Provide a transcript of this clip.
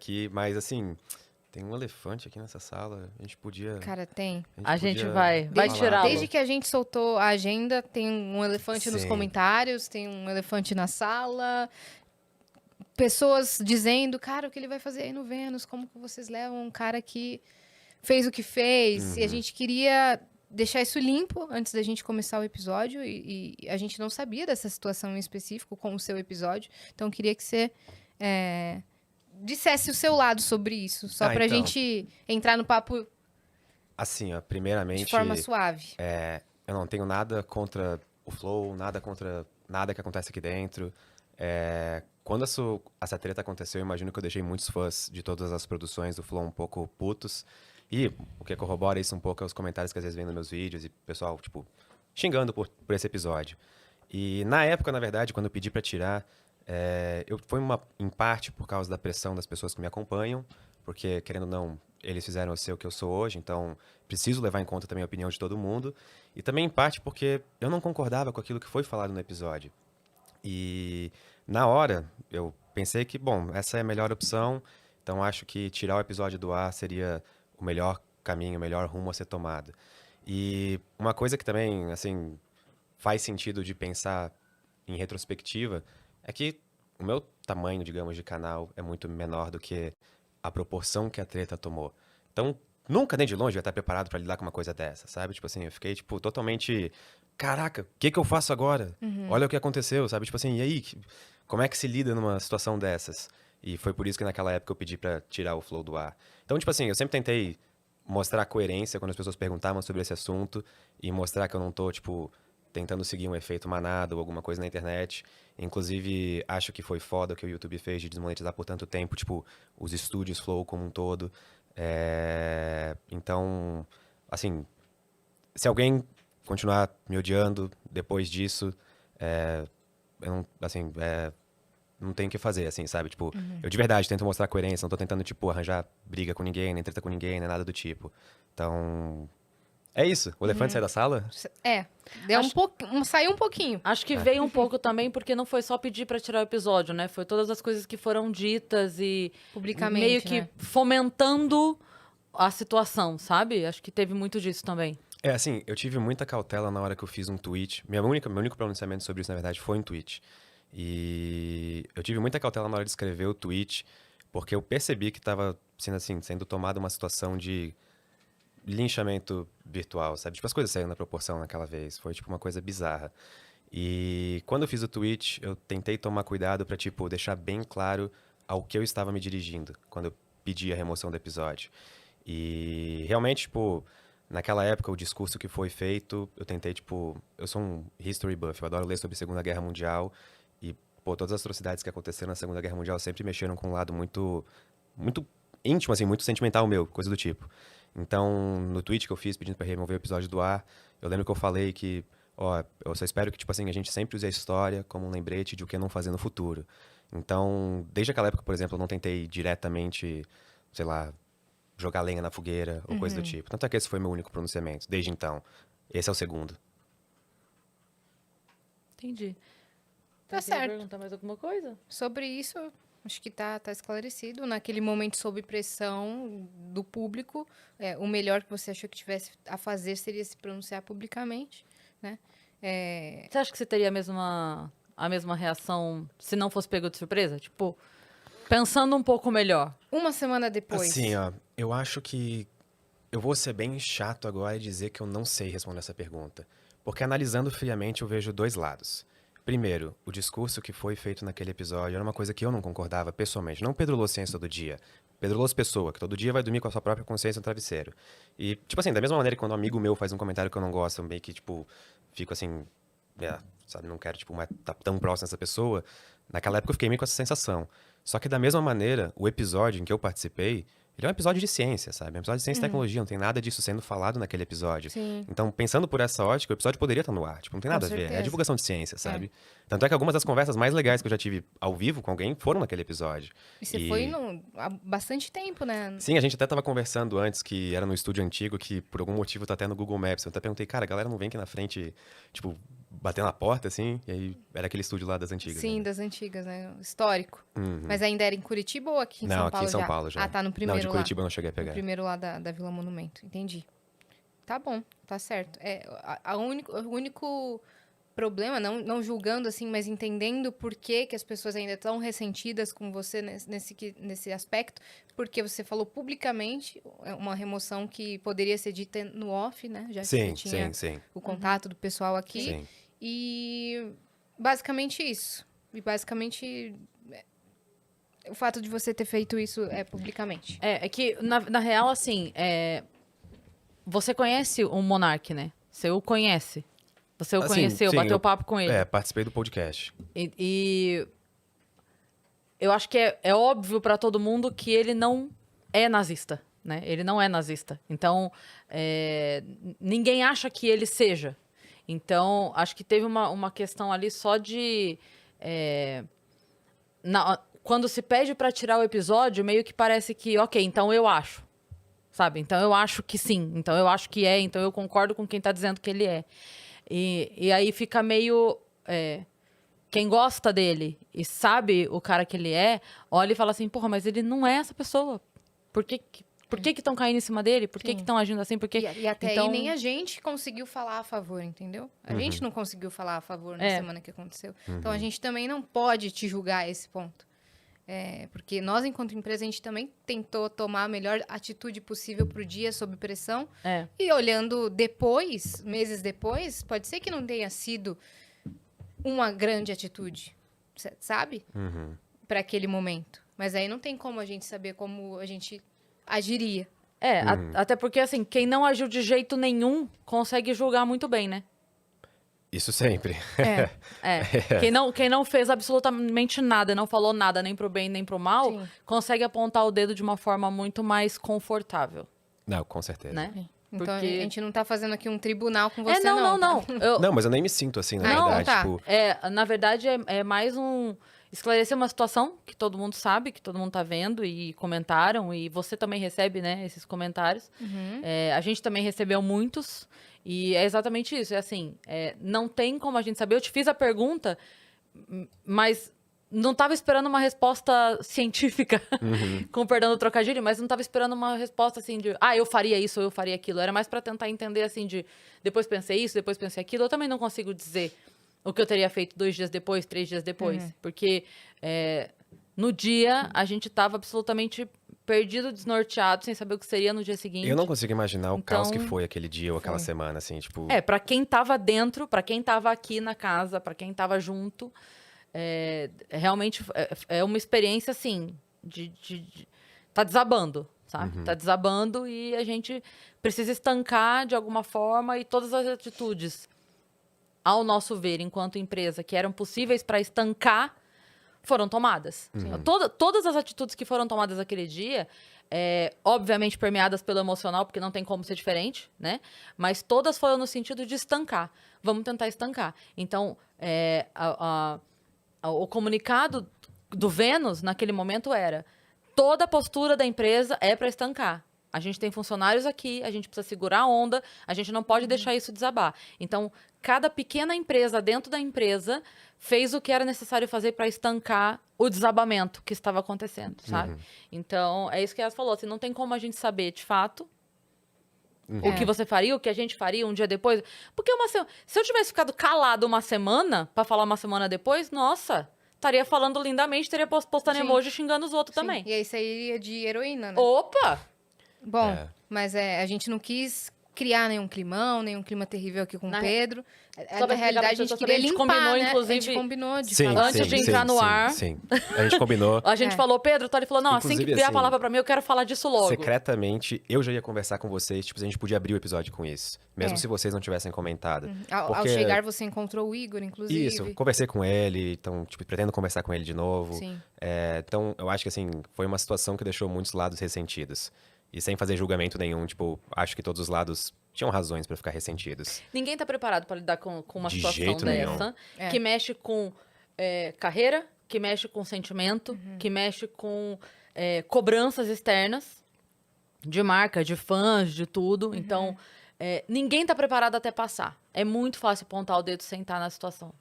aqui, mas assim, tem um elefante aqui nessa sala. A gente podia. Cara, tem. A gente podia vai falar. tirá-lo. Desde que a gente soltou a agenda, tem um elefante nos Sim. comentários, tem um elefante na sala. Pessoas dizendo, cara, o que ele vai fazer aí no Vênus? Como que vocês levam um cara que fez o que fez? E a gente queria deixar isso limpo antes da gente começar o episódio. E a gente não sabia dessa situação em específico com o seu episódio. Então, eu queria que você dissesse o seu lado sobre isso. Só pra então. gente entrar no papo Assim, ó, primeiramente. de forma suave. Eu não tenho nada contra o Flow, nada contra nada que acontece aqui dentro. Quando essa treta aconteceu, eu imagino que eu deixei muitos fãs de todas as produções do Flow um pouco putos. E o que corrobora isso um pouco é os comentários que às vezes vem nos meus vídeos e o pessoal, tipo, xingando por esse episódio. E na época, na verdade, quando eu pedi pra tirar, foi em parte por causa da pressão das pessoas que me acompanham, porque, querendo ou não, eles fizeram eu ser o que eu sou hoje, então preciso levar em conta também a opinião de todo mundo. E também em parte porque eu não concordava com aquilo que foi falado no episódio. E na hora, eu pensei que, bom, essa é a melhor opção, então acho que tirar o episódio do ar seria o melhor caminho, o melhor rumo a ser tomado. E uma coisa que também, assim, faz sentido de pensar em retrospectiva é que o meu tamanho, digamos, de canal é muito menor do que a proporção que a treta tomou. Então, nunca nem de longe eu ia estar preparado pra lidar com uma coisa dessa, sabe? Tipo assim, eu fiquei, tipo, totalmente... Caraca, o que eu faço agora? Olha o que aconteceu, sabe? Tipo assim, e aí? Como é que se lida numa situação dessas? E foi por isso que naquela época eu pedi pra tirar o Flow do ar. Então, tipo assim, eu sempre tentei mostrar coerência quando as pessoas perguntavam sobre esse assunto e mostrar que eu não tô, tipo, tentando seguir um efeito manada ou alguma coisa na internet. Inclusive, acho que foi foda o que o YouTube fez de desmonetizar por tanto tempo, tipo, os estúdios Flow como um todo. Então, assim, se alguém continuar me odiando depois disso, eu não, assim, não tenho o que fazer, assim, sabe? Tipo, eu de verdade tento mostrar coerência, não tô tentando, tipo, arranjar briga com ninguém, nem treta com ninguém, nem nada do tipo. Então, é isso. O elefante sai da sala? Deu saiu um pouquinho. Acho que veio um pouco também porque não foi só pedir pra tirar o episódio, né? Foi todas as coisas que foram ditas e Publicamente, meio que né? fomentando a situação, sabe? Acho que teve muito disso também. Assim, eu tive muita cautela na hora que eu fiz um tweet. Meu único pronunciamento sobre isso, na verdade, foi um tweet. E eu tive muita cautela na hora de escrever o tweet, porque eu percebi que estava sendo tomada uma situação de linchamento virtual, sabe? Tipo, as coisas saíram na proporção naquela vez. Foi, tipo, uma coisa bizarra. E quando eu fiz o tweet, eu tentei tomar cuidado pra, tipo, deixar bem claro ao que eu estava me dirigindo quando eu pedi a remoção do episódio. E realmente, tipo, naquela época, o discurso que foi feito, eu tentei, tipo... Eu sou um history buff, eu adoro ler sobre a Segunda Guerra Mundial. E, pô, todas as atrocidades que aconteceram na Segunda Guerra Mundial sempre mexeram com um lado muito, muito íntimo, assim, muito sentimental meu, coisa do tipo. Então, no tweet que eu fiz pedindo pra remover o episódio do ar, eu lembro que eu falei que, ó, eu só espero que, tipo assim, a gente sempre use a história como um lembrete de o que não fazer no futuro. Então, desde aquela época, por exemplo, eu não tentei diretamente, sei lá, jogar lenha na fogueira ou coisa do tipo. Tanto é que esse foi meu único pronunciamento, desde então. Esse é o segundo. Entendi. Tá Você quer certo. perguntar mais alguma coisa? Sobre isso, acho que tá esclarecido. Naquele momento, sob pressão do público, o melhor que você achou que tivesse a fazer seria se pronunciar publicamente, né? Você acha que você teria a mesma reação se não fosse pego de surpresa? Tipo, pensando um pouco melhor. Uma semana depois. Assim, ó, eu acho que eu vou ser bem chato agora e dizer que eu não sei responder essa pergunta. Porque analisando friamente, eu vejo dois lados. Primeiro, o discurso que foi feito naquele episódio era uma coisa que eu não concordava pessoalmente. Não Pedro Lô Ciência todo dia. Pedro Lô pessoa, que todo dia vai dormir com a sua própria consciência no travesseiro. E, tipo assim, da mesma maneira que quando um amigo meu faz um comentário que eu não gosto, eu meio que, tipo, fico assim, sabe, não quero, tipo, estar tão próximo dessa pessoa. Naquela época eu fiquei meio com essa sensação. Só que da mesma maneira, o episódio em que eu participei, ele é um episódio de ciência, sabe? É um episódio de ciência e tecnologia, não tem nada disso sendo falado naquele episódio. Sim. Então, pensando por essa ótica, o episódio poderia estar no ar. Tipo, não tem nada a ver. certeza. É a divulgação de ciência, sabe? Tanto é que algumas das conversas mais legais que eu já tive ao vivo com alguém foram naquele episódio. E você foi há bastante tempo, né? Sim, a gente até tava conversando antes, que era no estúdio antigo, que por algum motivo tá até no Google Maps. Eu até perguntei, cara, a galera não vem aqui na frente, tipo, batendo na porta, assim, e aí era aquele estúdio lá das antigas. Sim, né? das antigas, né? Histórico. Uhum. Mas ainda era em Curitiba ou aqui em Não, São aqui Paulo em São já? Paulo já. Ah, tá no Não, primeiro de lá. Curitiba eu não cheguei a No pegar. primeiro lá da Vila Monumento. Entendi. Tá bom, tá certo. O único problema, não julgando assim, mas entendendo por que as pessoas ainda estão ressentidas com você nesse aspecto, porque você falou publicamente uma remoção que poderia ser dita no off, né? Já que você Sim, tinha sim. o contato do pessoal aqui. Sim. E basicamente isso. E basicamente o fato de você ter feito isso publicamente. É que, na real, assim, você conhece o Monark, né? Você o conhece. Você o Assim, conheceu, sim, bateu eu- papo com ele. Participei do podcast. E eu acho que é óbvio pra todo mundo que ele não é nazista, né? Ele não é nazista. Então, ninguém acha que ele seja. Então, acho que teve uma questão ali só de... quando se pede pra tirar o episódio, meio que parece que, ok, então eu acho. Sabe? Então eu acho que sim. Então eu acho que é. Então eu concordo com quem tá dizendo que ele é. E aí fica meio... quem gosta dele e sabe o cara que ele é, olha e fala assim, porra, mas ele não é essa pessoa. Por que estão caindo em cima dele? Por que Sim. estão agindo assim? Porque E até então, aí nem a gente conseguiu falar a favor, entendeu? A gente não conseguiu falar a favor na semana que aconteceu. Então a gente também não pode te julgar a esse ponto. Porque nós, enquanto empresa, a gente também tentou tomar a melhor atitude possível pro dia sob pressão. E olhando depois, meses depois, pode ser que não tenha sido uma grande atitude, sabe? Uhum. Para aquele momento. Mas aí não tem como a gente saber como a gente agiria. até porque assim, quem não agiu de jeito nenhum consegue julgar muito bem, né? Isso sempre. Quem não fez absolutamente nada, não falou nada, nem pro bem nem pro mal, Sim. consegue apontar o dedo de uma forma muito mais confortável, Não, com certeza. né? Então Porque- a gente não tá fazendo aqui um tribunal com você, não. tá? Eu- Não, mas eu nem me sinto assim, na Ah, então verdade. tá. Tipo, na verdade, é mais esclarecer uma situação que todo mundo sabe, que todo mundo tá vendo e comentaram, e você também recebe, né, esses comentários. A gente também recebeu muitos, e é exatamente isso. É assim, não tem como a gente saber. Eu te fiz a pergunta, mas não tava esperando uma resposta científica, com perdão do trocadilho, mas não tava esperando uma resposta assim de, eu faria isso ou eu faria aquilo. Era mais para tentar entender assim de, depois pensei isso, depois pensei aquilo. Eu também não consigo dizer o que eu teria feito 2 dias depois, 3 dias depois. Porque no dia a gente tava absolutamente perdido, desnorteado, sem saber o que seria no dia seguinte. eu não consigo imaginar o caos que Então- foi aquele dia ou aquela semana, assim, tipo... Pra quem tava dentro, pra quem tava aqui na casa, pra quem tava junto, realmente é uma experiência, assim, tá desabando, sabe? Tá desabando e a gente precisa estancar de alguma forma e todas as atitudes, ao nosso ver, enquanto empresa, que eram possíveis para estancar, foram tomadas. Todas as atitudes que foram tomadas naquele dia, obviamente permeadas pelo emocional, porque não tem como ser diferente, né? Mas todas foram no sentido de estancar. Vamos tentar estancar. Então, o comunicado do Vênus, naquele momento, era: toda a postura da empresa é para estancar. A gente tem funcionários aqui, a gente precisa segurar a onda, a gente não pode deixar isso desabar. Então, cada pequena empresa dentro da empresa fez o que era necessário fazer para estancar o desabamento que estava acontecendo, sabe? Então, é isso que ela falou, assim, não tem como a gente saber, de fato, o que você faria, o que a gente faria um dia depois. Porque se eu tivesse ficado calado uma semana, para falar uma semana depois, nossa, estaria falando lindamente, teria postando Sim. emoji xingando os outros Sim. também. E aí sairia de heroína, né? Opa! Bom, É. mas a gente não quis criar nenhum clima terrível aqui com o Na Pedro. Só pra Na explicar realidade, pra a gente pessoa queria saber, a gente limpar, combinou, né? A inclusive- gente combinou de Sim, falar. Antes sim, de entrar sim, no sim, ar. Sim, a gente combinou. A gente falou, Pedro, ele falou, não, assim que Inclusive, vier a assim, palavra pra mim, eu quero falar disso logo. Secretamente, eu já ia conversar com vocês, tipo, a gente podia abrir o episódio com isso. Mesmo se vocês não tivessem comentado. Ao Porque- chegar, você encontrou o Igor, inclusive. Isso, conversei com ele, então, tipo, pretendo conversar com ele de novo. Sim. Então, eu acho que, assim, foi uma situação que deixou muitos lados ressentidos. E sem fazer julgamento nenhum, tipo, acho que todos os lados tinham razões pra ficar ressentidos. Ninguém tá preparado pra lidar com uma De situação jeito nenhum. dessa, É. que mexe com carreira, que mexe com sentimento, que mexe com cobranças externas de marca, de fãs, de tudo. Então, ninguém tá preparado até passar. É muito fácil apontar o dedo sem estar na situação.